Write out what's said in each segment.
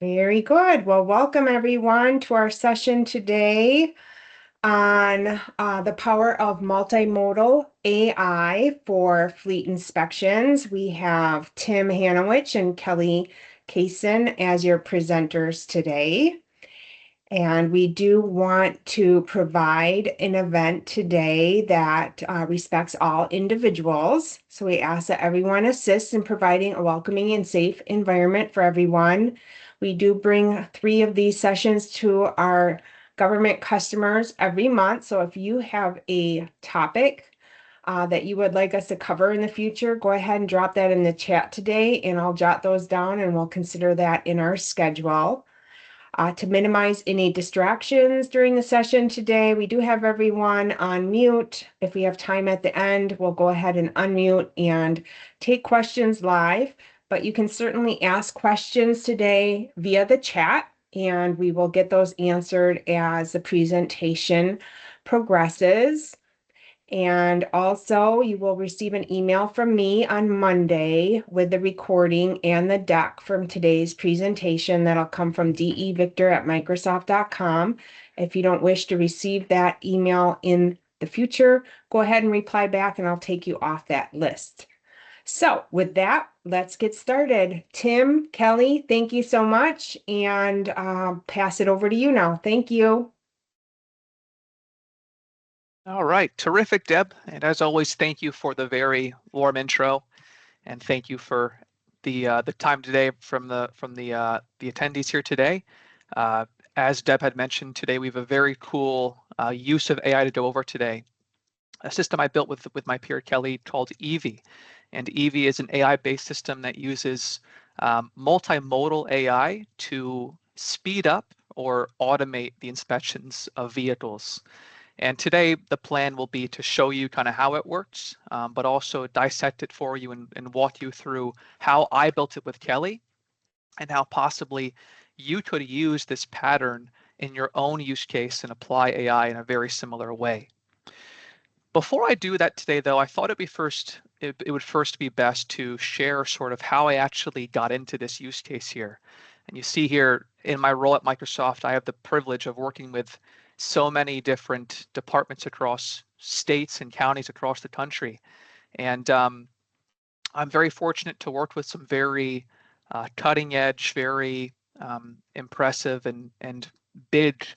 Very good. Well, welcome everyone to our session today on the power of multimodal AI for fleet inspections. We have Tim Hanowich and Kelly Kaysen as your presenters today. And we do want to provide an event today that respects all individuals. So we ask that everyone assist in providing a welcoming and safe environment for everyone. We do bring 3 of these sessions to our government customers every month. So if you have a topic that you would like us to cover in the future, go ahead and drop that in the chat today, and I'll jot those down and we'll consider that in our schedule. To minimize any distractions during the session today, we do have everyone on mute. If we have time at the end, we'll go ahead and unmute and take questions live, but you can certainly ask questions today via the chat, and we will get those answered as the presentation progresses. And also, you will receive an email from me on Monday with the recording and the deck from today's presentation. That'll come from devictor@microsoft.com. If you don't wish to receive that email in the future, go ahead and reply back and I'll take you off that list. So with that, let's get started. Tim, Kelly, thank you so much, and pass it over to you now. Thank you. All right, terrific, Deb. And as always, thank you for the very warm intro, and thank you for the time today from the attendees here today. As Deb had mentioned, today we have a very cool use of AI to go over today. A system I built with my peer Kelly called EVVIE, and EVVIE is an AI-based system that uses multimodal AI to speed up or automate the inspections of vehicles. And today the plan will be to show you kind of how it works, but also dissect it for you and walk you through how I built it with Kelly and how possibly you could use this pattern in your own use case and apply AI in a very similar way. Before I do that today, though, I thought it would first be best to share sort of how I actually got into this use case here. And you see here in my role at Microsoft, I have the privilege of working with so many different departments across states and counties across the country. And I'm very fortunate to work with some very cutting edge, very impressive and big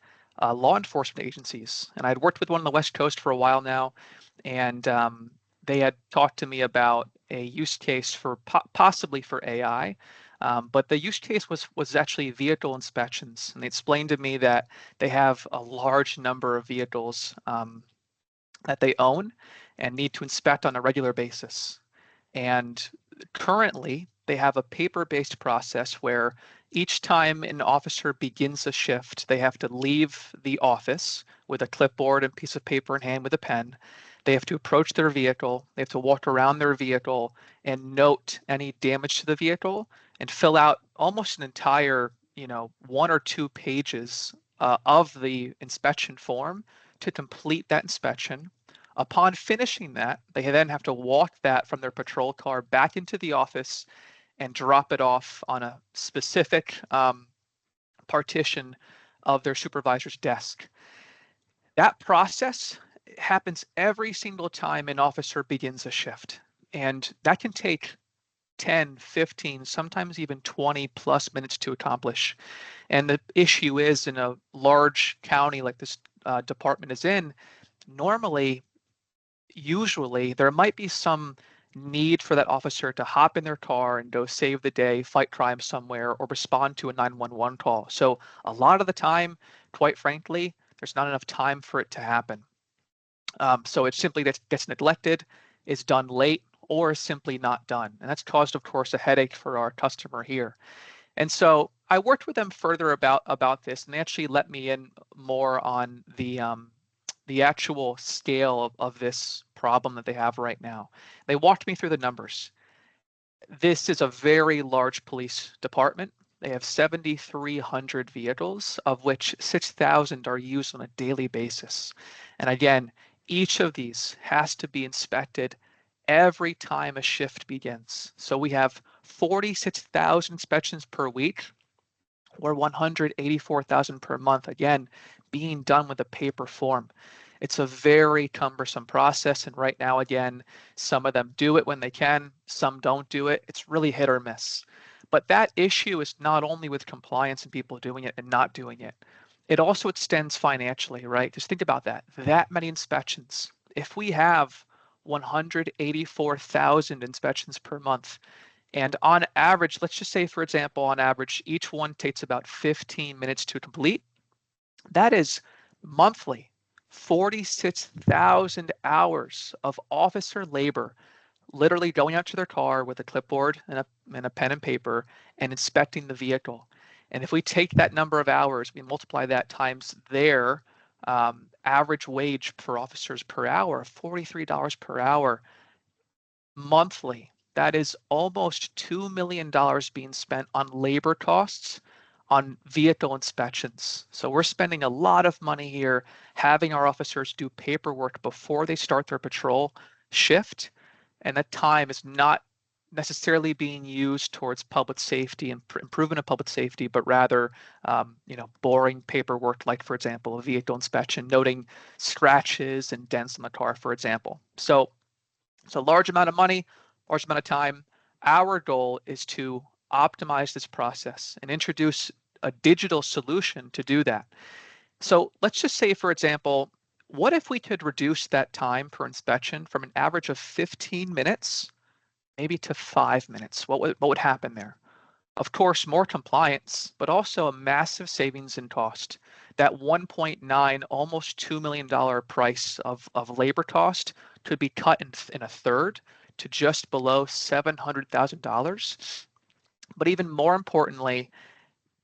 law enforcement agencies. And I'd worked with one on the West Coast for a while now, and they had talked to me about a use case for possibly for AI. But the use case was actually vehicle inspections, and they explained to me that they have a large number of vehicles that they own and need to inspect on a regular basis. And currently, they have a paper-based process where each time an officer begins a shift, they have to leave the office with a clipboard and piece of paper in hand with a pen. They have to approach their vehicle, they have to walk around their vehicle and note any damage to the vehicle and fill out almost an entire, 1 or 2 pages of the inspection form to complete that inspection. Upon finishing that, they then have to walk that from their patrol car back into the office and drop it off on a specific partition of their supervisor's desk. That process happens every single time an officer begins a shift. And that can take 10, 15, sometimes even 20 plus minutes to accomplish. And the issue is in a large county like this department is in, usually there might be some need for that officer to hop in their car and go save the day, fight crime somewhere, or respond to a 911 call. So a lot of the time, quite frankly, there's not enough time for it to happen. So it simply gets neglected, is done late, or is simply not done. And that's caused, of course, a headache for our customer here. And so I worked with them further about this, and they actually let me in more on the actual scale of this problem that they have right now. They walked me through the numbers. This is a very large police department. They have 7,300 vehicles, of which 6,000 are used on a daily basis. And again, each of these has to be inspected every time a shift begins. So we have 46,000 inspections per week, or 184,000 per month, again, being done with a paper form. It's a very cumbersome process, and right now, again, some of them do it when they can, some don't do it. It's really hit or miss. But that issue is not only with compliance and people doing it and not doing it. It also extends financially, right? Just think about that. That many inspections. If we have 184,000 inspections per month, and on average, let's just say, for example, on average, each one takes about 15 minutes to complete. That is monthly, 46,000 hours of officer labor, literally going out to their car with a clipboard and a pen and paper and inspecting the vehicle. And if we take that number of hours, we multiply that times their average wage for officers per hour, $43 per hour monthly. That is almost $2 million being spent on labor costs on vehicle inspections. So we're spending a lot of money here having our officers do paperwork before they start their patrol shift, and that time is not necessarily being used towards public safety and improvement of public safety, but rather, boring paperwork, like, for example, a vehicle inspection, noting scratches and dents on the car, for example. So it's a large amount of money, large amount of time. Our goal is to optimize this process and introduce a digital solution to do that. So let's just say, for example, what if we could reduce that time per inspection from an average of 15 minutes, maybe to 5 minutes? What would happen there? Of course, more compliance, but also a massive savings in cost. That 1.9, almost $2 million price of labor cost could be cut in a third to just below $700,000. But even more importantly,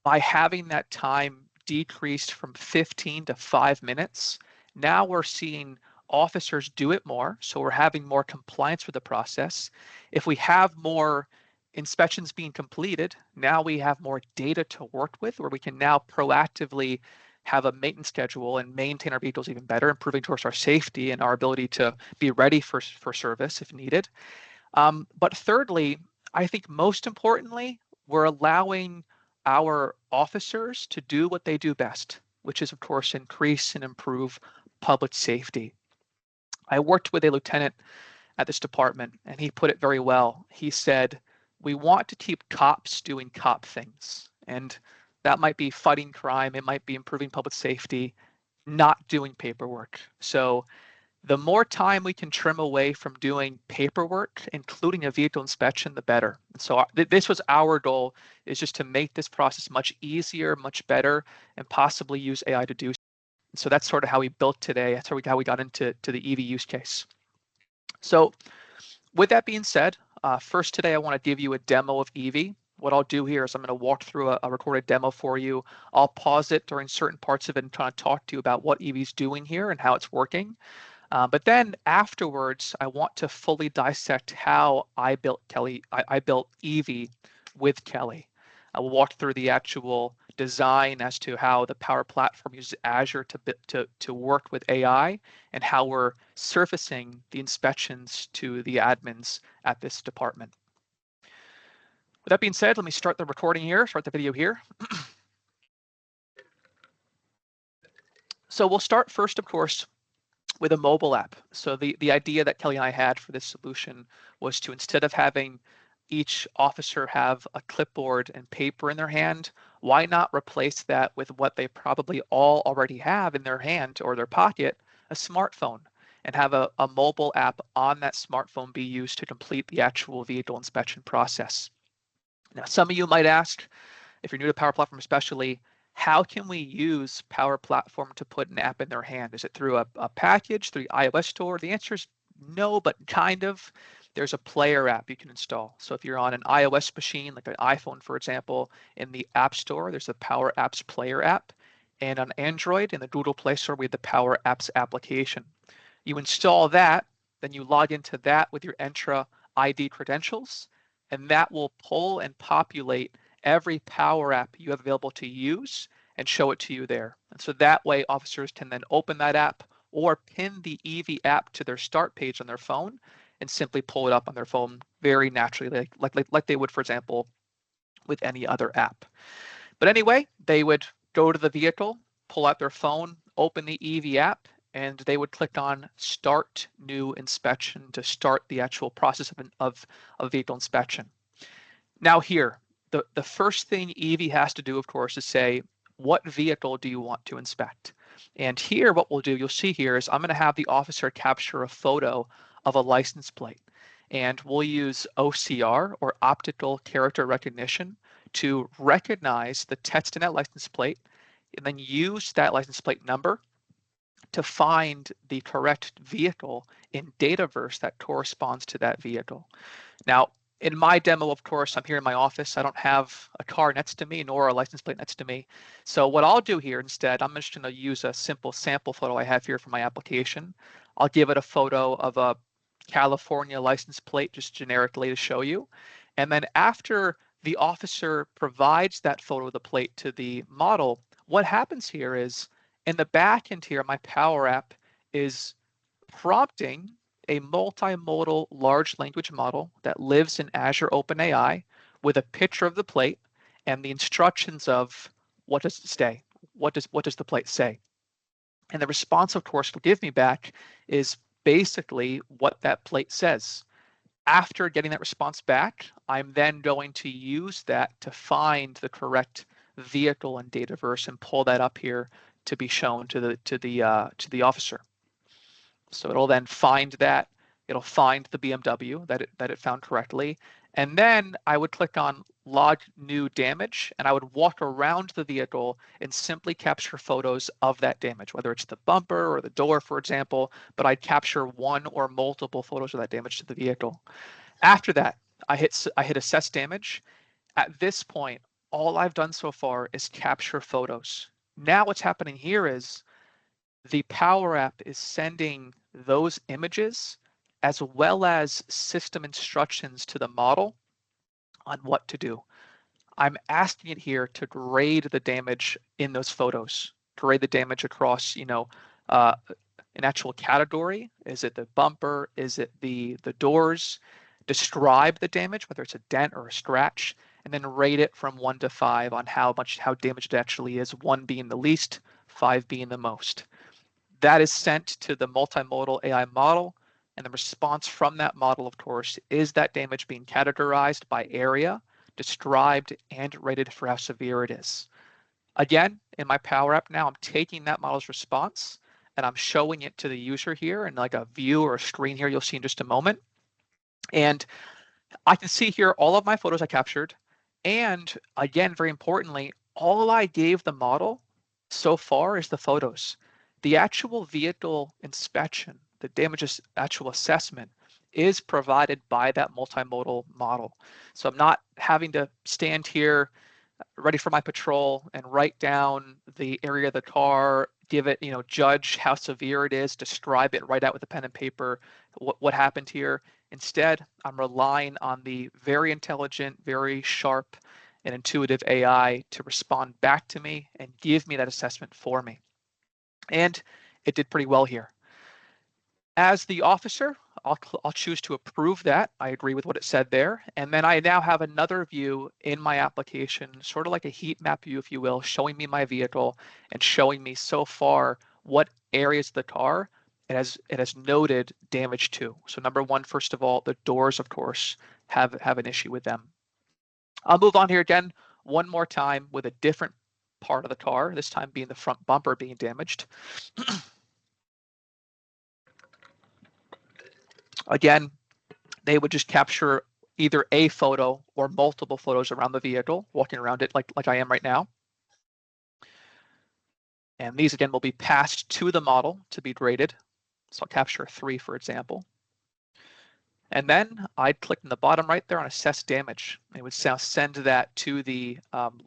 by having that time decreased from 15 to 5 minutes, now we're seeing officers do it more. So we're having more compliance with the process. If we have more inspections being completed, now we have more data to work with, where we can now proactively have a maintenance schedule and maintain our vehicles even better, improving towards our safety and our ability to be ready for service if needed. But thirdly, I think most importantly, we're allowing our officers to do what they do best, which is, of course, increase and improve public safety. I worked with a lieutenant at this department, and he put it very well. He said, we want to keep cops doing cop things. And that might be fighting crime, it might be improving public safety, not doing paperwork. So the more time we can trim away from doing paperwork, including a vehicle inspection, the better. So this was our goal, is just to make this process much easier, much better, and possibly use AI to do so. So that's sort of how we built today. That's how we got into the EV use case. So with that being said, first today I want to give you a demo of EVVIE. What I'll do here is I'm going to walk through a recorded demo for you. I'll pause it during certain parts of it and kind of talk to you about what EVVIE's doing here and how it's working. But then afterwards, I want to fully dissect how I built EVVIE with Kelly. I will walk through the actual design as to how the Power Platform uses Azure to work with AI, and how we're surfacing the inspections to the admins at this department. With that being said, let me start the recording here, start the video here. So we'll start first, of course, with a mobile app. So the idea that Kelly and I had for this solution was to, instead of having each officer have a clipboard and paper in their hand, why not replace that with what they probably all already have in their hand or their pocket, a smartphone, and have a mobile app on that smartphone be used to complete the actual vehicle inspection process. Now, some of you might ask, if you're new to Power Platform especially, how can we use Power Platform to put an app in their hand? Is it through a package, through the iOS store? The answer is no, but kind of. There's a player app you can install. So if you're on an iOS machine, like an iPhone, for example, in the App Store, there's the Power Apps Player app. And on Android, in the Google Play Store, we have the Power Apps application. You install that, then you log into that with your Entra ID credentials, and that will pull and populate every Power App you have available to use and show it to you there. And so that way officers can then open that app or pin the EVVIE app to their start page on their phone and simply pull it up on their phone very naturally, like they would, for example, with any other app. But anyway, they would go to the vehicle, pull out their phone, open the EVVIE app, and they would click on Start New Inspection to start the actual process of vehicle inspection. Now here, the first thing EVVIE has to do, of course, is say, what vehicle do you want to inspect? And here, what we'll do, you'll see here, is I'm going to have the officer capture a photo of a license plate. And we'll use OCR, or optical character recognition, to recognize the text in that license plate, and then use that license plate number to find the correct vehicle in Dataverse that corresponds to that vehicle. Now, in my demo, of course, I'm here in my office. I don't have a car next to me nor a license plate next to me. So what I'll do here instead, I'm just going to use a simple sample photo I have here for my application. I'll give it a photo of a California license plate just generically to show you. And then after the officer provides that photo of the plate to the model, what happens here is in the back end here, my Power App is prompting a multimodal large language model that lives in Azure OpenAI with a picture of the plate and the instructions of what does it say? What does the plate say? And the response, of course, will give me back is basically what that plate says. After getting that response back, I'm then going to use that to find the correct vehicle in Dataverse and pull that up here to be shown to the officer. So it'll then find that, it'll find the BMW that it found correctly. And then I would click on log new damage, and I would walk around the vehicle and simply capture photos of that damage, whether it's the bumper or the door, for example, but I'd capture one or multiple photos of that damage to the vehicle. After that, I hit assess damage. At this point, all I've done so far is capture photos. Now what's happening here is the Power App is sending those images as well as system instructions to the model on what to do. I'm asking it here to grade the damage in those photos, grade the damage across, an actual category. Is it the bumper? Is it the doors? Describe the damage, whether it's a dent or a scratch, and then rate it from 1 to 5 on how damaged it actually is, 1 being the least, 5 being the most. That is sent to the multimodal AI model, and the response from that model, of course, is that damage being categorized by area, described, and rated for how severe it is. Again, in my Power App now, I'm taking that model's response and I'm showing it to the user here in like a view or a screen here you'll see in just a moment. And I can see here all of my photos I captured. And again, very importantly, all I gave the model so far is the photos. The actual vehicle inspection, the damages actual assessment, is provided by that multimodal model. So I'm not having to stand here ready for my patrol and write down the area of the car, give it, judge how severe it is, describe it, write out with a pen and paper what happened here. Instead, I'm relying on the very intelligent, very sharp, and intuitive AI to respond back to me and give me that assessment for me. And it did pretty well here. As the officer, I'll choose to approve that. I agree with what it said there. And then I now have another view in my application, sort of like a heat map view, if you will, showing me my vehicle and showing me so far what areas of the car it has noted damage to. So number one, first of all, the doors, of course, have an issue with them. I'll move on here again one more time with a different part of the car, this time being the front bumper being damaged. Again, they would just capture either a photo or multiple photos around the vehicle, walking around it like I am right now. And these again will be passed to the model to be graded. So I'll capture 3, for example. And then I'd click in the bottom right there on assess damage. It would send that to the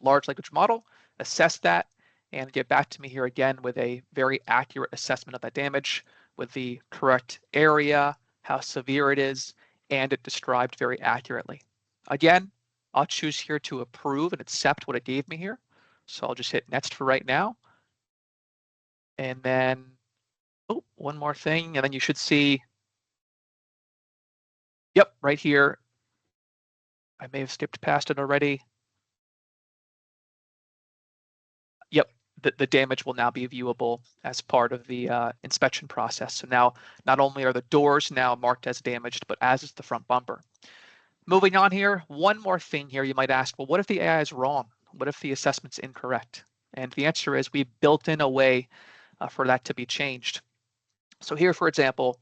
large language model, assess that, and get back to me here again with a very accurate assessment of that damage with the correct area, how severe it is, and it described very accurately. Again, I'll choose here to approve and accept what it gave me here. So I'll just hit next for right now. And then, oh, one more thing, and then you should see, yep, right here. I may have skipped past it already. the damage will now be viewable as part of the inspection process. So now not only are the doors now marked as damaged, but as is the front bumper. Moving on here, one more thing here you might ask, well, what if the AI is wrong? What if the assessment's incorrect? And the answer is we built in a way for that to be changed. So here, for example,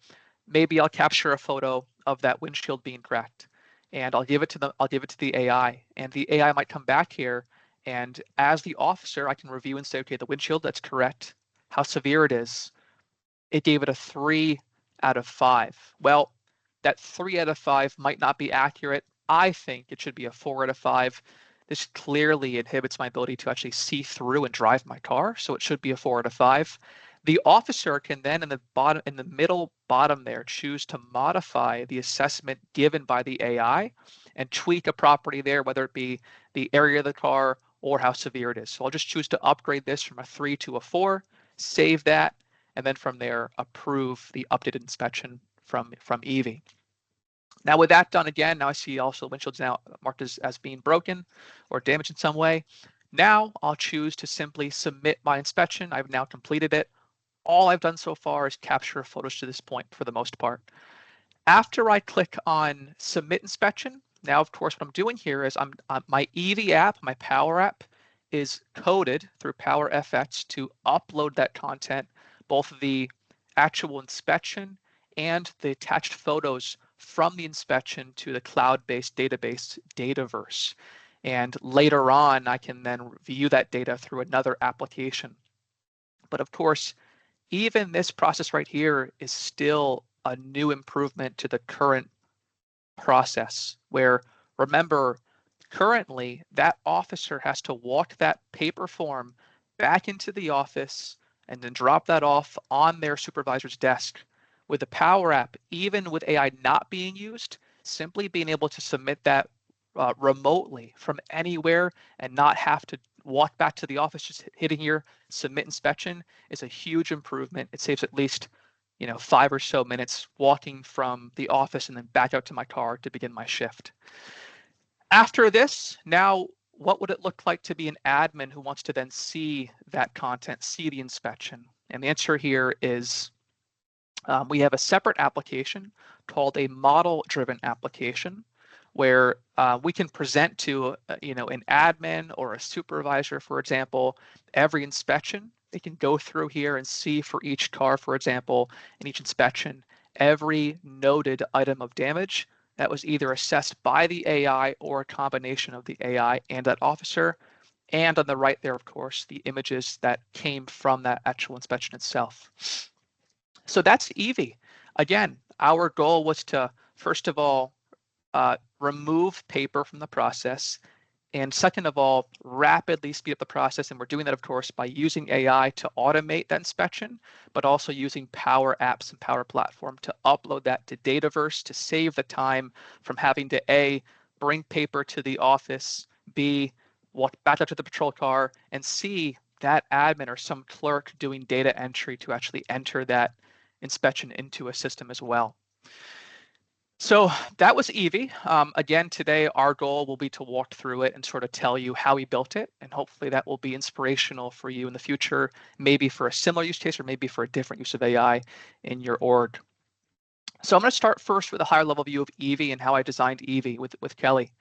maybe I'll capture a photo of that windshield being cracked, and I'll give it to the AI, and the AI might come back here, and as the officer, I can review and say, okay, the windshield, that's correct. How severe it is. It gave it a 3 out of 5. Well, that 3 out of 5 might not be accurate. I think it should be a 4 out of 5. This clearly inhibits my ability to actually see through and drive my car, so it should be a 4 out of 5. The officer can then in the middle bottom there choose to modify the assessment given by the AI and tweak a property there, whether it be the area of the car or how severe it is. So I'll just choose to upgrade this from a 3 to a 4, save that, and then from there approve the updated inspection from EVVIE. Now with that done again, now I see also windshield's now marked as being broken or damaged in some way. Now I'll choose to simply submit my inspection. I've now completed it. All I've done so far is capture photos to this point for the most part. After I click on submit inspection, now of course what I'm doing here is my EVVIE app, my Power app, is coded through PowerFX to upload that content, both the actual inspection and the attached photos from the inspection to the cloud-based database Dataverse. And later on, I can then view that data through another application. But of course, even this process right here is still a new improvement to the current process where, remember, currently that officer has to walk that paper form back into the office and then drop that off on their supervisor's desk. With the Power app, even with AI not being used, simply being able to submit that remotely from anywhere and not have to walk back to the office, just hitting here, submit inspection, is a huge improvement. It saves at least 5 or so minutes walking from the office and then back out to my car to begin my shift. After this, now what would it look like to be an admin who wants to then see that content, see the inspection? And the answer here is we have a separate application called a model-driven application where we can present to an admin or a supervisor, for example, every inspection. They can go through here and see for each car, for example, in each inspection, every noted item of damage that was either assessed by the AI or a combination of the AI and that officer. And on the right there, of course, the images that came from that actual inspection itself. So that's EVVIE. Again, our goal was to, first of all, remove paper from the process, and second of all, rapidly speed up the process. And we're doing that, of course, by using AI to automate that inspection, but also using Power Apps and Power Platform to upload that to Dataverse to save the time from having to A, bring paper to the office, B, walk back up to the patrol car, and C, that admin or some clerk doing data entry to actually enter that inspection into a system as well. So that was EVVIE. Again, today our goal will be to walk through it and sort of tell you how we built it, and hopefully that will be inspirational for you in the future, maybe for a similar use case or maybe for a different use of AI in your org. So I'm going to start first with a higher level view of EVVIE and how I designed EVVIE with Kelly.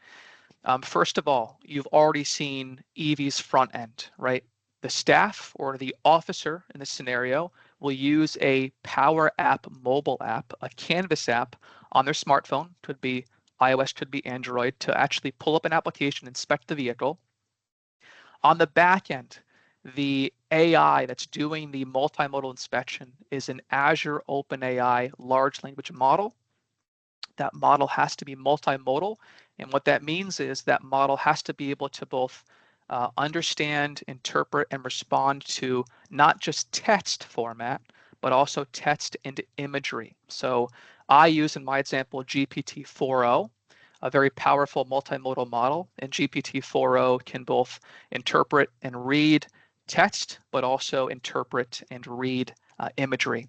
First of all, you've already seen EVVIE's front end, right? The staff or the officer in this scenario will use a Power App mobile app, a Canvas app on their smartphone, could be iOS, could be Android, to actually pull up an application, inspect the vehicle. On the back end, the AI that's doing the multimodal inspection is an Azure OpenAI large language model. That model has to be multimodal, and what that means is that model has to be able to both understand, interpret, and respond to not just text format, but also text and imagery. So I use, in my example, GPT-4o, a very powerful multimodal model, and GPT-4o can both interpret and read text, but also interpret and read imagery.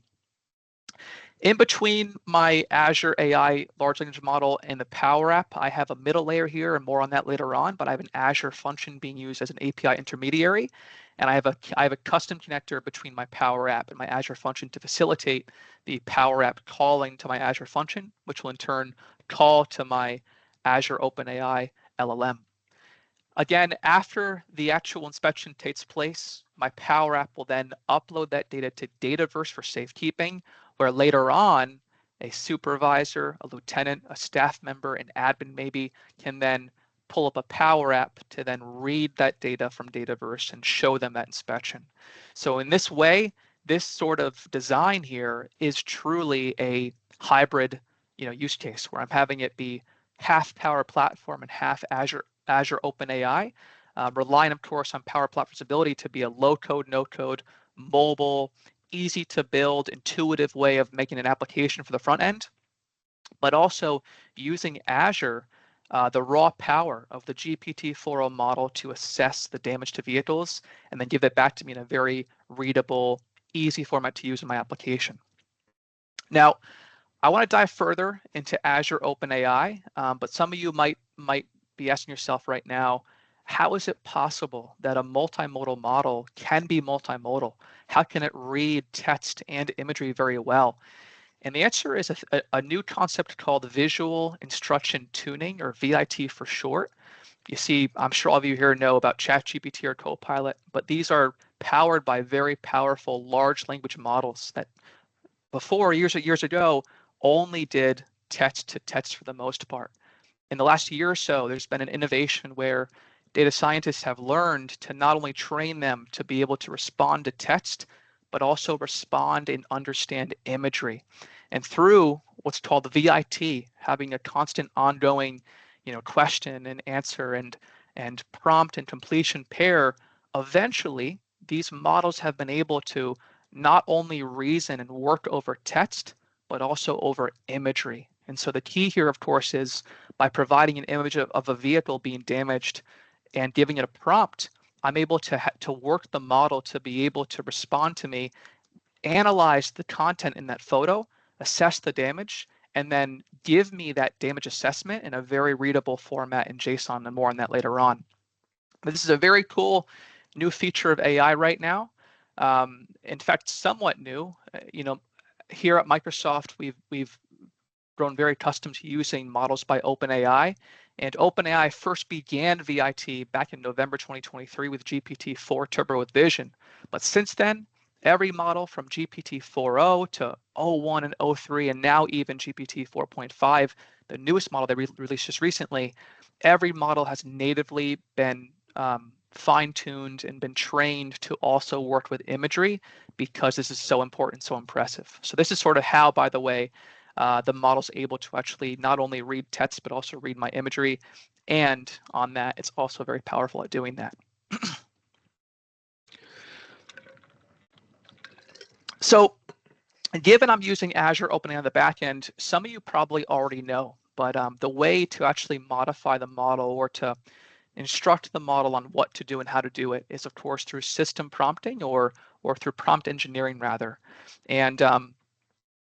In between my Azure AI large language model and the Power App, I have a middle layer here, and more on that later on, but I have an Azure function being used as an API intermediary, and I have a custom connector between my Power App and my Azure function to facilitate the Power App calling to my Azure function, which will in turn call to my Azure OpenAI LLM. Again, after the actual inspection takes place, my Power App will then upload that data to Dataverse for safekeeping, where later on, a supervisor, a lieutenant, a staff member, an admin maybe can then pull up a Power App to then read that data from Dataverse and show them that inspection. So in this way, this sort of design here is truly a hybrid, use case where I'm having it be half Power Platform and half Azure OpenAI, relying of course on Power Platform's ability to be a low-code, no-code, mobile, easy to build, intuitive way of making an application for the front end, but also using Azure, the raw power of the GPT-4o model to assess the damage to vehicles and then give it back to me in a very readable, easy format to use in my application. Now, I want to dive further into Azure OpenAI, but some of you might be asking yourself right now, how is it possible that a multimodal model can be multimodal? How can it read text and imagery very well? And the answer is a new concept called visual instruction tuning, or VIT for short. You see, I'm sure all of you here know about ChatGPT or Copilot, but these are powered by very powerful large language models that before, years ago, only did text to text for the most part. In the last year or so, there's been an innovation where data scientists have learned to not only train them to be able to respond to text, but also respond and understand imagery. And through what's called the VIT, having a constant ongoing, question and answer and prompt and completion pair, eventually these models have been able to not only reason and work over text, but also over imagery. And so the key here, of course, is by providing an image of a vehicle being damaged and giving it a prompt, I'm able to work the model to be able to respond to me, analyze the content in that photo, assess the damage, and then give me that damage assessment in a very readable format in JSON, and more on that later on. But this is a very cool new feature of AI right now. In fact, somewhat new. Here at Microsoft, we've grown very accustomed to using models by OpenAI, and OpenAI first began VIT back in November 2023 with GPT-4 Turbo with Vision. But since then, every model from GPT-4o to o1 and o3, and now even GPT 4.5, the newest model they released just recently, every model has natively been fine-tuned and been trained to also work with imagery, because this is so important, so impressive. So this is sort of how, by the way, the model's able to actually not only read text, but also read my imagery. And on that, it's also very powerful at doing that. So given I'm using Azure OpenAI on the back end, some of you probably already know, but the way to actually modify the model or to instruct the model on what to do and how to do it is, of course, through system prompting or through prompt engineering, rather. And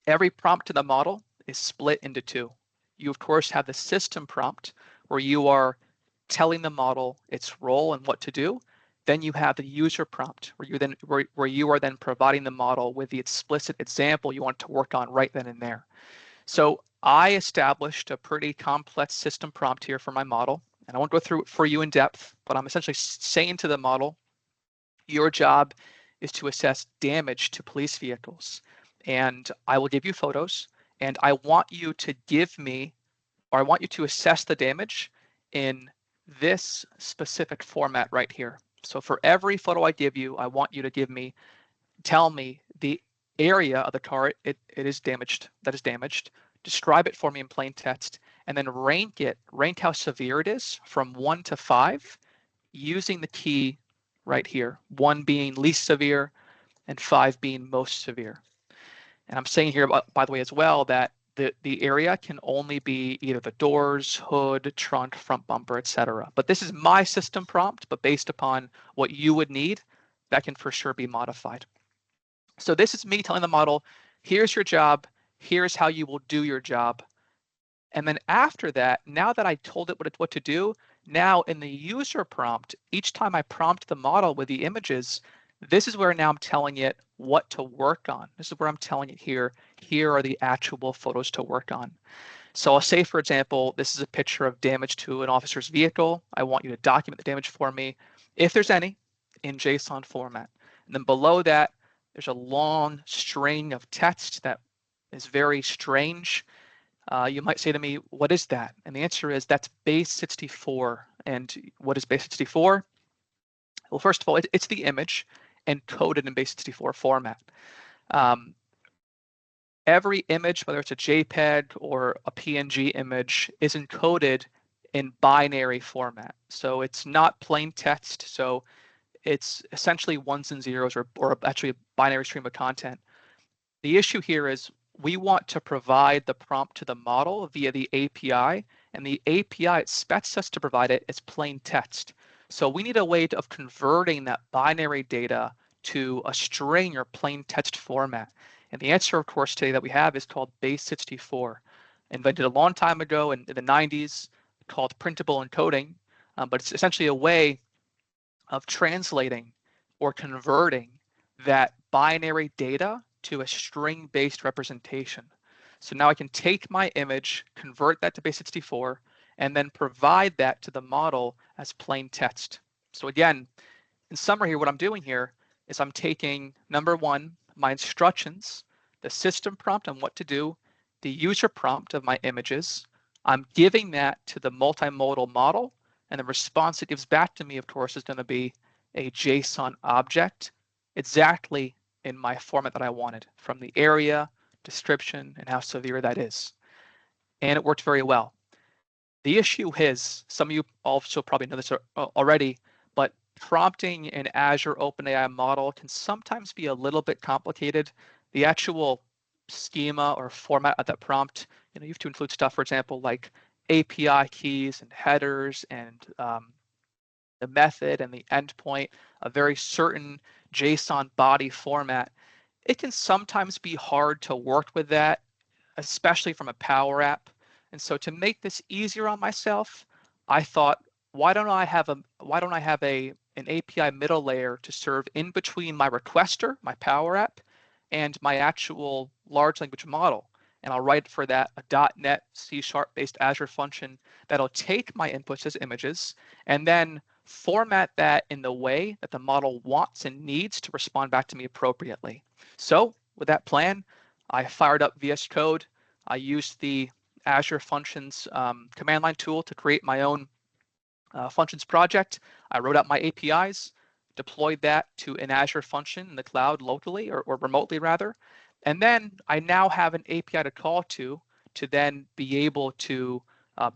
every prompt to the model is split into two. You, of course, have the system prompt where you are telling the model its role and what to do. Then you have the user prompt where you are then providing the model with the explicit example you want to work on right then and there. So I established a pretty complex system prompt here for my model, and I won't go through it for you in depth, but I'm essentially saying to the model, your job is to assess damage to police vehicles. And I will give you photos, and I want you to give me, or I want you to assess the damage in this specific format right here. So for every photo I give you, I want you to tell me the area of the car it is damaged, that is damaged, describe it for me in plain text, and then rank how severe it is from 1 to 5 using the key right here, 1 being least severe and 5 being most severe. And I'm saying here, by the way, as well, that the area can only be either the doors, hood, trunk, front bumper, etc. But this is my system prompt, but based upon what you would need, that can for sure be modified. So this is me telling the model, here's your job, Here's how you will do your job. And then after that, now that I told it what to do, now in the user prompt, each time I prompt the model with the images, this is where now I'm telling it what to work on. This is where I'm telling it here are the actual photos to work on. So I'll say, for example, this is a picture of damage to an officer's vehicle. I want you to document the damage for me, if there's any, in JSON format. And then below that, there's a long string of text that is very strange. You might say to me, what is that? And the answer is that's base 64. And what is base 64? Well, first of all, it's the image encoded in base 64 format. Every image, whether it's a JPEG or a PNG image, is encoded in binary format. So it's not plain text. So it's essentially ones and zeros or actually a binary stream of content. The issue here is we want to provide the prompt to the model via the API, and the API expects us to provide it as plain text. So we need a way of converting that binary data to a string or plain text format. And the answer, of course, today that we have is called base 64, invented a long time ago in the 90s, called printable encoding, but it's essentially a way of translating or converting that binary data to a string-based representation. So now I can take my image, convert that to base 64, and then provide that to the model as plain text. So again, in summary here, what I'm doing here is I'm taking, number one, my instructions, the system prompt on what to do, the user prompt of my images. I'm giving that to the multimodal model, and the response it gives back to me, of course, is going to be a JSON object exactly in my format that I wanted, from the area, description, and how severe that is. And it worked very well. The issue is, some of you also probably know this already, but prompting an Azure OpenAI model can sometimes be a little bit complicated. The actual schema or format of that prompt, you have to include stuff, for example, like API keys and headers and the method and the endpoint, a very certain JSON body format. It can sometimes be hard to work with that, especially from a Power App. And so to make this easier on myself, I thought, why don't I have an API middle layer to serve in between my requester, my Power App, and my actual large language model. And I'll write for that a .NET C# based Azure function that'll take my inputs as images and then format that in the way that the model wants and needs to respond back to me appropriately. So with that plan, I fired up VS Code. I used the Azure Functions command line tool to create my own functions project. I wrote out my APIs, deployed that to an Azure function in the cloud locally or remotely rather. And then I now have an API to call to then be able to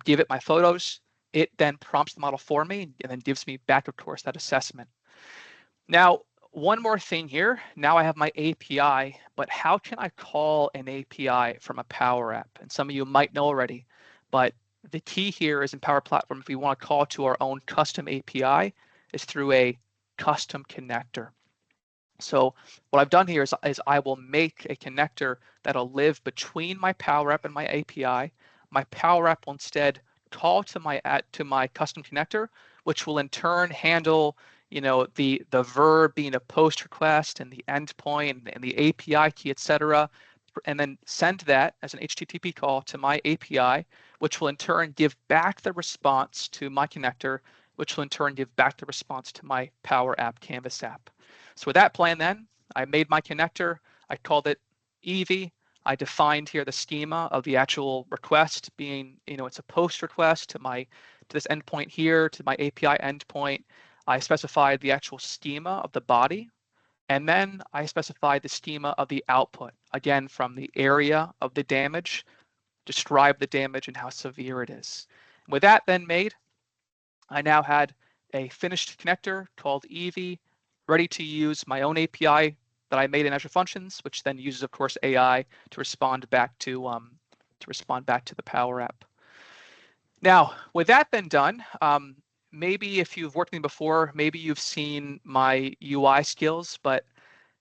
give it my photos. It then prompts the model for me and then gives me back, of course, that assessment. Now, one more thing here. Now I have my API, but how can I call an API from a Power App? And some of you might know already, but the key here is in Power Platform, if we want to call to our own custom API, is through a custom connector. So what I've done here is I will make a connector that'll live between my Power App and my API. My Power App will instead call to my custom connector, which will in turn handle the verb being a post request and the endpoint and the API key, etc., and then send that as an HTTP call to my API, which will in turn give back the response to my connector, which will in turn give back the response to my Power App Canvas app. So with that plan then, I made my connector, I called it EVVIE. I defined here the schema of the actual request being, it's a post request to this endpoint here, to my API endpoint. I specified the actual schema of the body, and then I specified the schema of the output, again, from the area of the damage, describe the damage and how severe it is. With that then made, I now had a finished connector called EVVIE, ready to use my own API that I made in Azure Functions, which then uses, of course, AI to respond back to the Power App. Now, with that then done, maybe if you've worked with me before, maybe you've seen my UI skills, but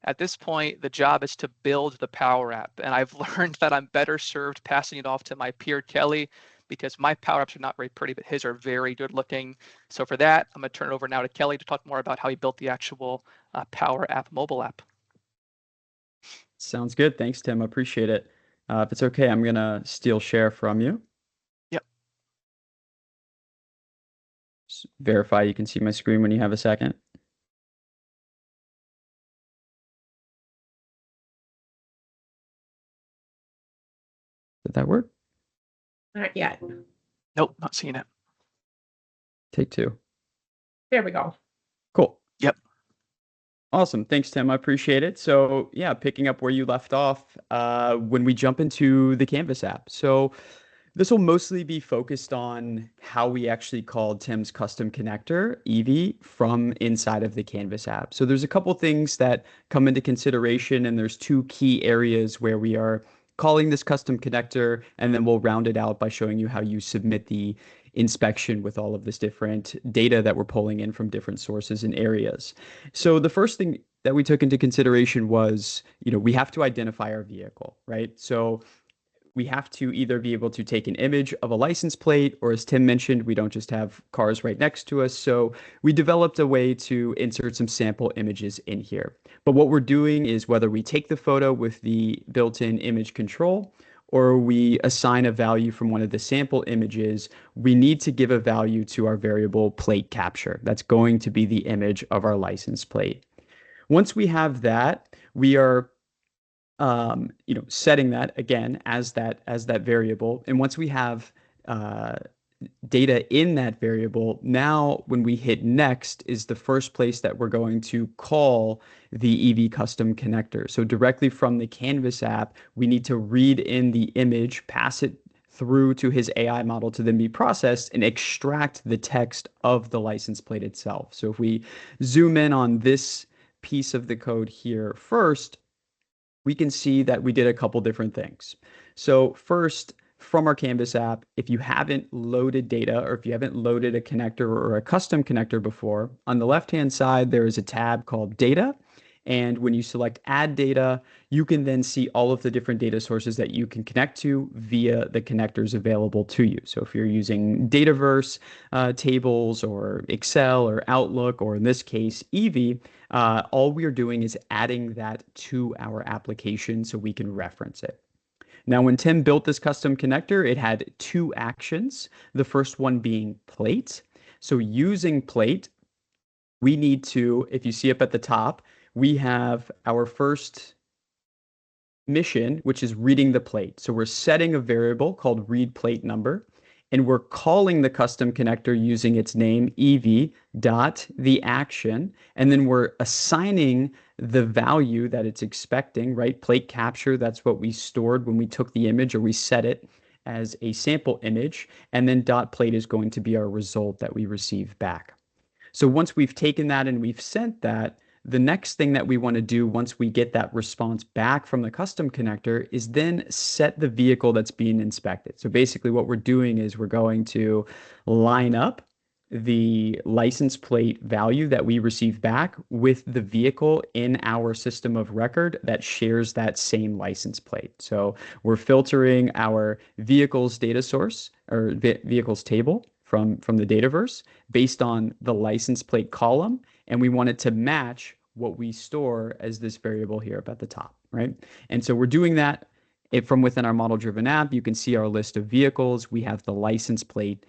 At this point, the job is to build the Power App. And I've learned that I'm better served passing it off to my peer, Kelly, because my Power Apps are not very pretty, but his are very good looking. So for that, I'm going to turn it over now to Kelly to talk more about how he built the actual Power App mobile app. Sounds good. Thanks, Tim. I appreciate it. If it's okay, I'm gonna steal share from you. Yep. Just verify you can see my screen when you have a second. Did that work? Not yet. Nope, not seeing it. Take two. There we go. Cool. Yep. Awesome. Thanks, Tim. I appreciate it. So yeah, picking up where you left off, when we jump into the Canvas app. So this will mostly be focused on how we actually called Tim's custom connector, EVVIE, from inside of the Canvas app. So there's a couple things that come into consideration, and there's two key areas where we are calling this custom connector, and then we'll round it out by showing you how you submit the inspection with all of this different data that we're pulling in from different sources and areas. So the first thing that we took into consideration was, we have to identify our vehicle, right? So we have to either be able to take an image of a license plate, or as Tim mentioned, we don't just have cars right next to us. So we developed a way to insert some sample images in here. But what we're doing is whether we take the photo with the built-in image control, or we assign a value from one of the sample images, we need to give a value to our variable plate capture. That's going to be the image of our license plate. Once we have that, we are setting that again as that variable. And once we have data in that variable, now when we hit next is the first place that we're going to call the EVVIE custom connector. So directly from the Canvas app, we need to read in the image, pass it through to his AI model to then be processed and extract the text of the license plate itself. So if we zoom in on this piece of the code here first, we can see that we did a couple different things. So first, from our Canvas app, if you haven't loaded data, or if you haven't loaded a connector or a custom connector before, on the left-hand side, there is a tab called Data. And when you select Add Data, you can then see all of the different data sources that you can connect to via the connectors available to you. So if you're using Dataverse tables, or Excel, or Outlook, or in this case, EVVIE, all we are doing is adding that to our application so we can reference it. Now, when Tim built this custom connector, it had two actions. The first one being plate. So using plate, we need to, if you see up at the top, we have our first mission, which is reading the plate. So we're setting a variable called read plate number, and we're calling the custom connector using its name, EVVIE dot the action, and then we're assigning the value that it's expecting, right? Plate capture, that's what we stored when we took the image, or we set it as a sample image, and then dot plate is going to be our result that we receive back. So once we've taken that and we've sent that, the next thing that we want to do once we get that response back from the custom connector is then set the vehicle that's being inspected. So basically what we're doing is we're going to line up the license plate value that we receive back with the vehicle in our system of record that shares that same license plate. So we're filtering our vehicles data source, or vehicles table from the Dataverse based on the license plate column, and we want it to match what we store as this variable here up at the top, right? And so we're doing that from within our model-driven app. You can see our list of vehicles. We have the license plate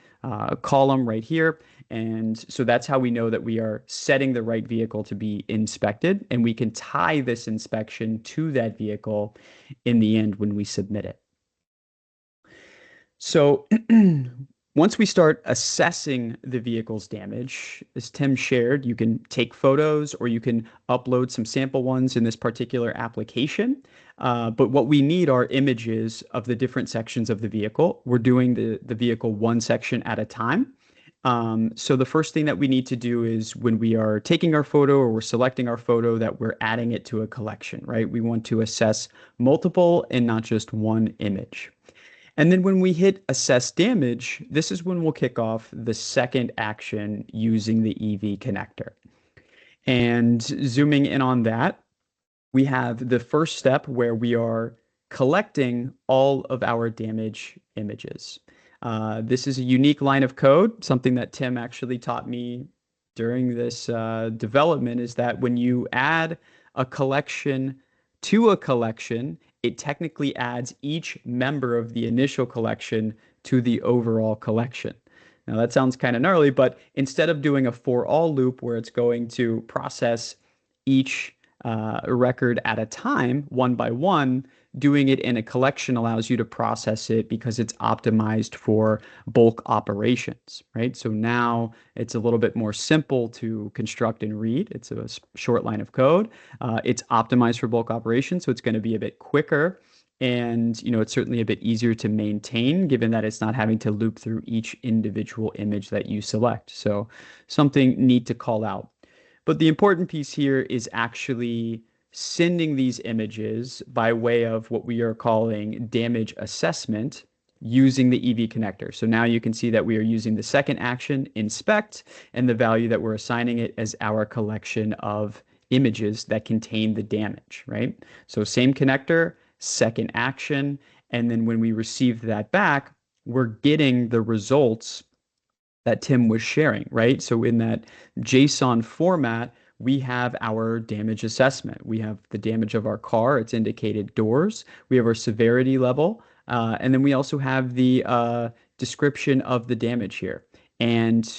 column right here. And so that's how we know that we are setting the right vehicle to be inspected. And we can tie this inspection to that vehicle in the end when we submit it. So once we start assessing the vehicle's damage, as Tim shared, you can take photos or you can upload some sample ones in this particular application. But what we need are images of the different sections of the vehicle. We're doing the vehicle one section at a time. So the first thing that we need to do is when we are taking our photo or we're selecting our photo, that we're adding it to a collection, right? We want to assess multiple and not just one image. And then when we hit assess damage, this is when we'll kick off the second action using the EVVIE connector. And zooming in on that, we have the first step where we are collecting all of our damage images. This is a unique line of code, something that Tim actually taught me during this development, is that when you add a collection to a collection, it technically adds each member of the initial collection to the overall collection. Now that sounds kind of gnarly, but instead of doing a for all loop where it's going to process each record at a time, one by one, doing it in a collection allows you to process it because it's optimized for bulk operations, right? So now it's a little bit more simple to construct and read. It's a short line of code. It's optimized for bulk operations, so it's going to be a bit quicker. And, it's certainly a bit easier to maintain given that it's not having to loop through each individual image that you select. So something neat to call out. But the important piece here is actually sending these images by way of what we are calling damage assessment using the EVVIE connector. So now you can see that we are using the second action, inspect, and the value that we're assigning it as our collection of images that contain the damage, right? So same connector, second action, and then when we receive that back, we're getting the results that Tim was sharing, right? So in that JSON format, we have our damage assessment. We have the damage of our car. It's indicated doors. We have our severity level. And then we also have the description of the damage here. And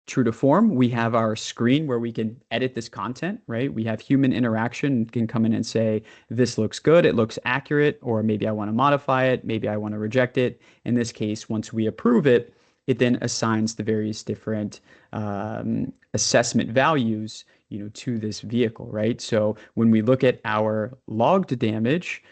true to form, we have our screen where we can edit this content, right? We have human interaction, can come in and say, this looks good, it looks accurate, or maybe I want to modify it, maybe I want to reject it. In this case, once we approve it, it then assigns the various different assessment values, to this vehicle, right? So when we look at our logged damage,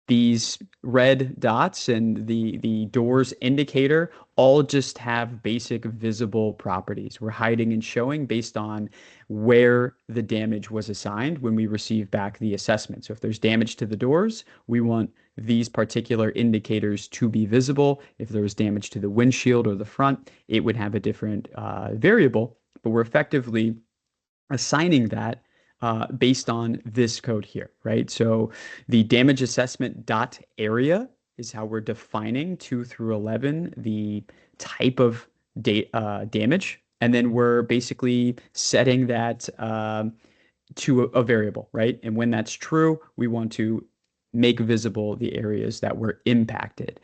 these red dots and the doors indicator all just have basic visible properties. We're hiding and showing based on where the damage was assigned when we receive back the assessment. So if there's damage to the doors, we want these particular indicators to be visible. If there was damage to the windshield or the front, it would have a different variable, but we're effectively assigning that based on this code here, right? So the damage assessment dot area is how we're defining 2 through 11, the type of damage. And then we're basically setting that to a variable, right? And when that's true, we want to make visible the areas that were impacted.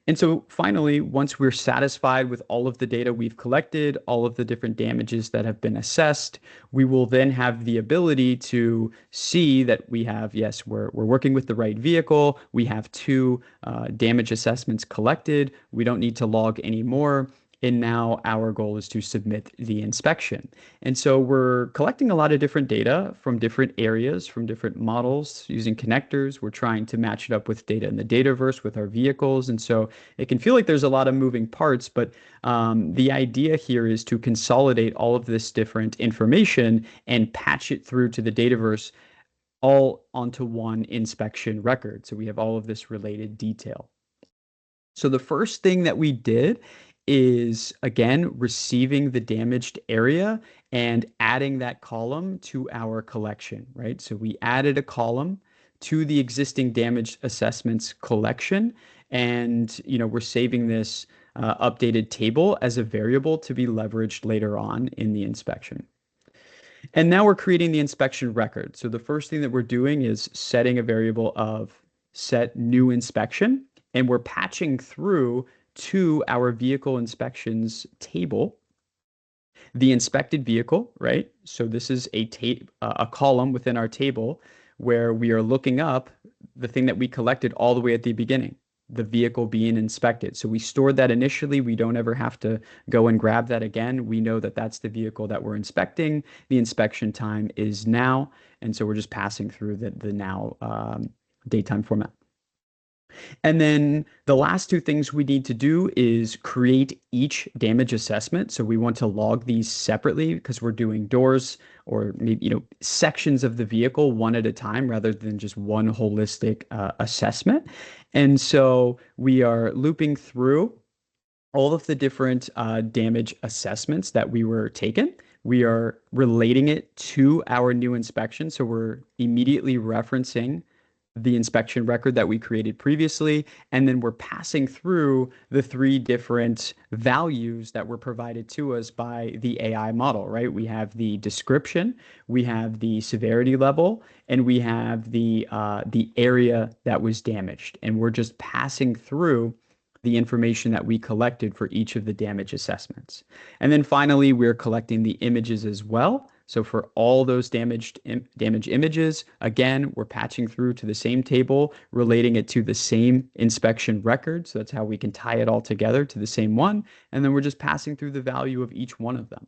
And so finally, once we're satisfied with all of the data we've collected, all of the different damages that have been assessed, we will then have the ability to see that we have, yes, we're working with the right vehicle. We have 2 damage assessments collected. We don't need to log anymore. And now our goal is to submit the inspection. And so we're collecting a lot of different data from different areas, from different models using connectors. We're trying to match it up with data in the Dataverse with our vehicles. And so it can feel like there's a lot of moving parts, but the idea here is to consolidate all of this different information and patch it through to the Dataverse all onto one inspection record. So we have all of this related detail. So the first thing that we did is, again, receiving the damaged area and adding that column to our collection, right? So we added a column to the existing damage assessments collection, and we're saving this updated table as a variable to be leveraged later on in the inspection. And now we're creating the inspection record. So the first thing that we're doing is setting a variable of set new inspection, and we're patching through to our vehicle inspections table, the inspected vehicle, right? So this is a column within our table where we are looking up the thing that we collected all the way at the beginning, the vehicle being inspected. So we stored that initially. We don't ever have to go and grab that again. We know that that's the vehicle that we're inspecting. The inspection time is now. And so we're just passing through the now datetime format. And then the last 2 things we need to do is create each damage assessment. So we want to log these separately because we're doing doors or maybe, sections of the vehicle one at a time rather than just one holistic assessment. And so we are looping through all of the different damage assessments that we were taken. We are relating it to our new inspection. So we're immediately referencing the inspection record that we created previously, and then we're passing through the three different values that were provided to us by the AI model, right? We have the description, we have the severity level, and we have the area that was damaged. And we're just passing through the information that we collected for each of the damage assessments. And then finally, we're collecting the images as well. So for all those damage images, again, we're patching through to the same table, relating it to the same inspection record. So that's how we can tie it all together to the same one. And then we're just passing through the value of each one of them.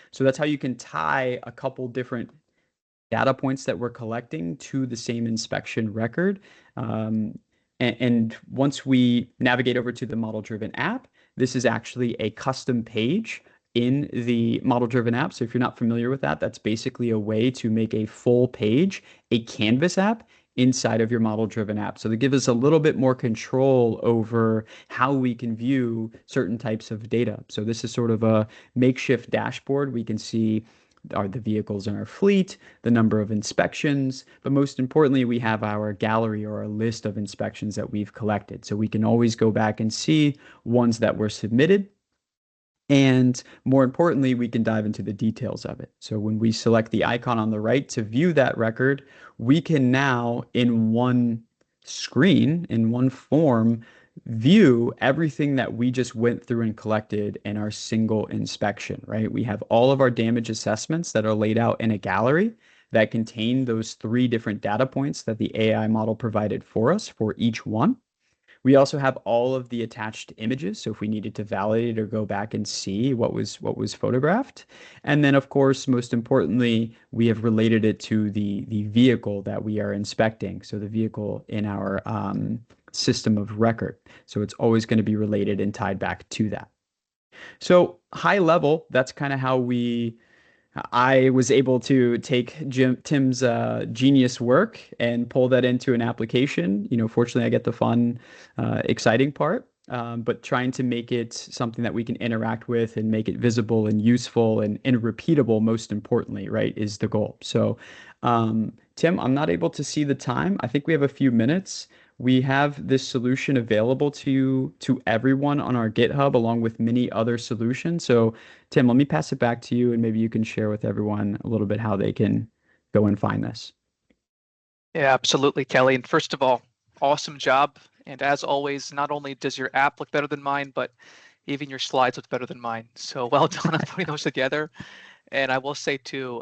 So that's how you can tie a couple different data points that we're collecting to the same inspection record. And once we navigate over to the model-driven app, this is actually a custom page in the model-driven app. So if you're not familiar with that, that's basically a way to make a full page, a Canvas app inside of your model-driven app. So to give us a little bit more control over how we can view certain types of data. So this is sort of a makeshift dashboard. We can see are the vehicles in our fleet, the number of inspections, but most importantly, we have our gallery or a list of inspections that we've collected. So we can always go back and see ones that were submitted. And more importantly, we can dive into the details of it. So when we select the icon on the right to view that record, we can now, in one screen, in one form, view everything that we just went through and collected in our single inspection, right? We have all of our damage assessments that are laid out in a gallery that contain those three different data points that the AI model provided for us for each one. We also have all of the attached images. So if we needed to validate or go back and see what was photographed. And then of course, most importantly, we have related it to the vehicle that we are inspecting. So the vehicle in our system of record. So it's always going to be related and tied back to that. So high level, that's kind of how I was able to take Tim's genius work and pull that into an application. Fortunately, I get the fun, exciting part, but trying to make it something that we can interact with and make it visible and useful and repeatable, most importantly, right, is the goal. So, Tim, I'm not able to see the time. I think we have a few minutes. We have this solution available to everyone on our GitHub, along with many other solutions. So, Tim, let me pass it back to you, and maybe you can share with everyone a little bit how they can go and find this. Yeah, absolutely, Kelly. And first of all, awesome job. And as always, not only does your app look better than mine, but even your slides look better than mine. So well done on putting those together. And I will say too,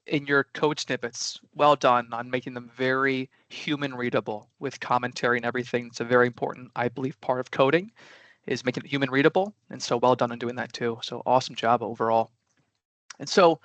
in your code snippets, well done on making them very human readable with commentary and everything. It's a very important, I believe, part of coding is making it human readable. And so well done on doing that too. So awesome job overall. And so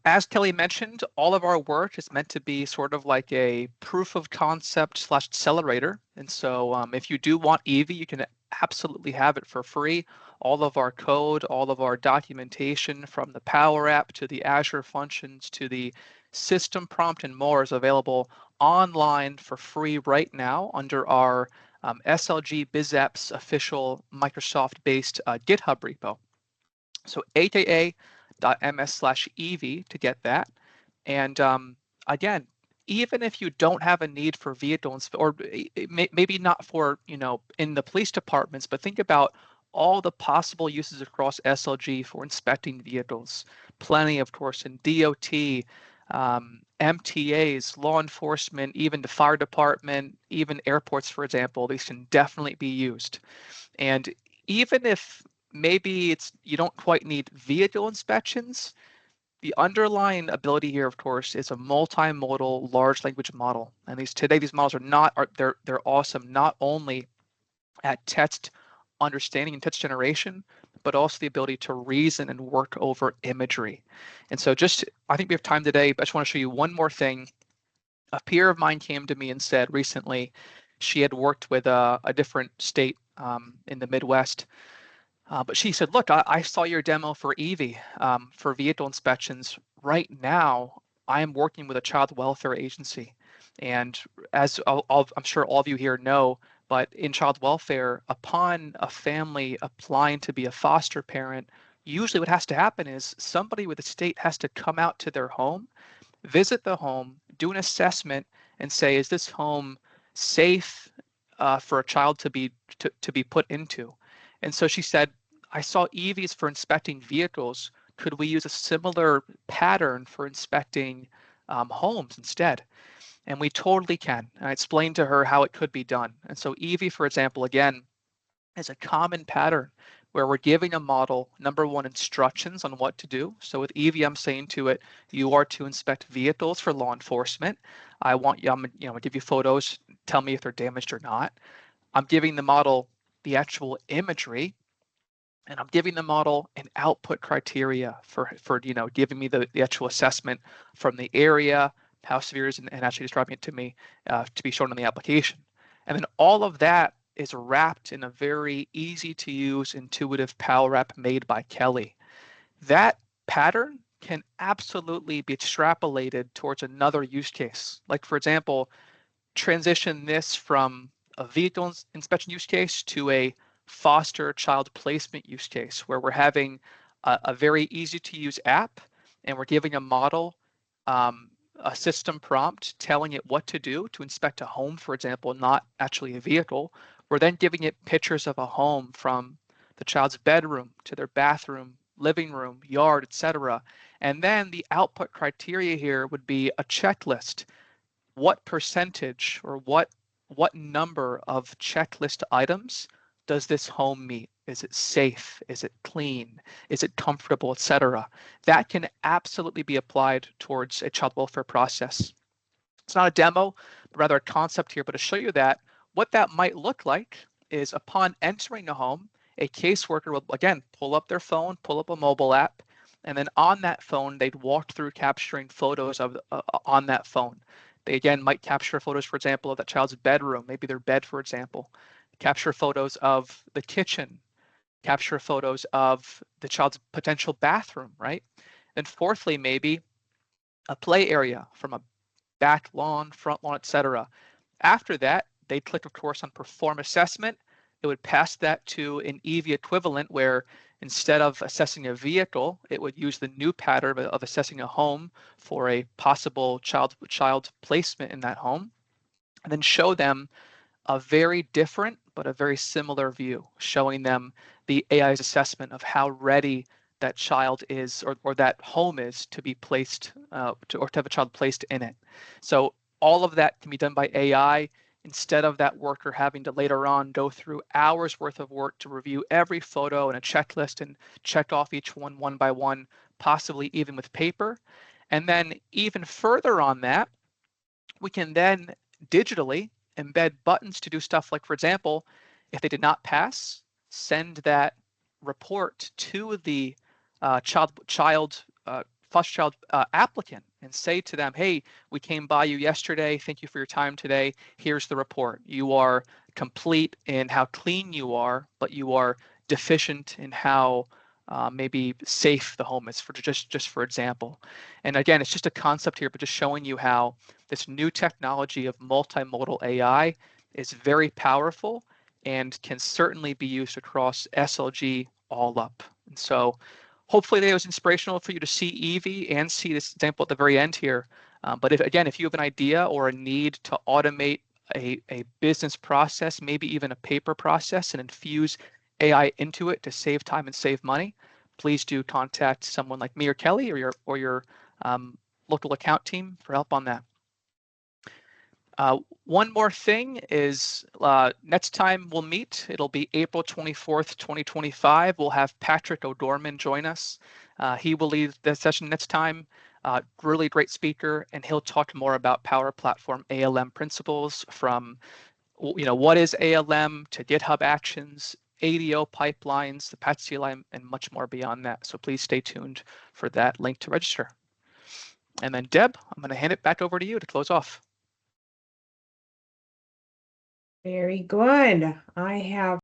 as Kelly mentioned, all of our work is meant to be sort of like a proof of concept / accelerator. And so if you do want EVVIE, you can absolutely have it for free. All of our code, all of our documentation from the Power App to the Azure functions to the system prompt and more is available online for free right now under our SLG BizApps official Microsoft-based GitHub repo. So aka.ms/EVVIE to get that. And again, even if you don't have a need for vehicles, or maybe not for, in the police departments, but think about all the possible uses across SLG for inspecting vehicles. Plenty, of course, in DOT, MTAs, law enforcement, even the fire department, even airports, for example, these can definitely be used. And even if maybe you don't quite need vehicle inspections, the underlying ability here, of course, is a multimodal large language model. And these models they're awesome not only at text understanding and text generation, but also the ability to reason and work over imagery. And so I think we have time today, but I just want to show you one more thing. A peer of mine came to me and said recently she had worked with a different state in the Midwest. But she said, look, I saw your demo for EVVIE for vehicle inspections. Right now, I am working with a child welfare agency. And as I'm sure all of you here know, but in child welfare, upon a family applying to be a foster parent usually what has to happen is somebody with the state has to come out to their home, visit the home, do an assessment, and say, is this home safe for a child to be put into? And so she said, I saw EVs for inspecting vehicles. Could we use a similar pattern for inspecting homes instead? And we totally can. And I explained to her how it could be done. And so EVVIE, for example, again, is a common pattern where we're giving a model, number one, instructions on what to do. So with EVVIE, I'm saying to it, you are to inspect vehicles for law enforcement. I'm gonna give you photos, tell me if they're damaged or not. I'm giving the model the actual imagery, and I'm giving the model an output criteria for giving me the actual assessment from the area, how severe it is, and actually describing it to me to be shown on the application. And then all of that is wrapped in a very easy to use, intuitive Power Wrap made by Kelly. That pattern can absolutely be extrapolated towards another use case. Like, for example, transition this from a vehicle inspection use case to a foster child placement use case, where we're having a very easy to use app and we're giving a model a system prompt telling it what to do to inspect a home, for example, not actually a vehicle. We're then giving it pictures of a home from the child's bedroom to their bathroom, living room, yard, etc. And then the output criteria here would be a checklist. What percentage or what number of checklist items does this home meet? Is it safe? Is it clean? Is it comfortable, etc.? That can absolutely be applied towards a child welfare process. It's not a demo, but rather a concept here, but to show you that, what that might look like is upon entering the home, a caseworker will, again, pull up their phone, pull up a mobile app, and then on that phone, they'd walk through capturing photos of on that phone. They, again, might capture photos, for example, of that child's bedroom, maybe their bed, for example, capture photos of the kitchen, capture photos of the child's potential bathroom, right? And fourthly, maybe a play area from a back lawn, front lawn, etc. After that, they'd click, of course, on perform assessment. It would pass that to an EVVIE equivalent where instead of assessing a vehicle, it would use the new pattern of assessing a home for a possible child placement in that home, and then show them a very different but a very similar view, showing them the AI's assessment of how ready that child is or that home is to be placed or to have a child placed in it. So all of that can be done by AI instead of that worker having to later on go through hours worth of work to review every photo and a checklist and check off each one by one, possibly even with paper. And then even further on that, we can then digitally embed buttons to do stuff like, for example, if they did not pass, send that report to the foster child applicant and say to them, hey, we came by you yesterday. Thank you for your time today. Here's the report. You are complete in how clean you are, but you are deficient in how maybe safe the home is, for just for example. And again, it's just a concept here, but just showing you how this new technology of multimodal AI is very powerful and can certainly be used across SLG all up. And so hopefully that was inspirational for you to see EVVIE and see this example at the very end here. But if you have an idea or a need to automate a business process, maybe even a paper process, and infuse AI into it to save time and save money, please do contact someone like me or Kelly or your local account team for help on that. One more thing is next time we'll meet, it'll be April 24th, 2025. We'll have Patrick O'Dorman join us. He will lead the session next time. Really great speaker, and he'll talk more about Power Platform ALM principles from, what is ALM to GitHub Actions, ADO pipelines, the Patch CLI, and much more beyond that. So please stay tuned for that link to register. And then Deb, I'm going to hand it back over to you to close off. Very good. I have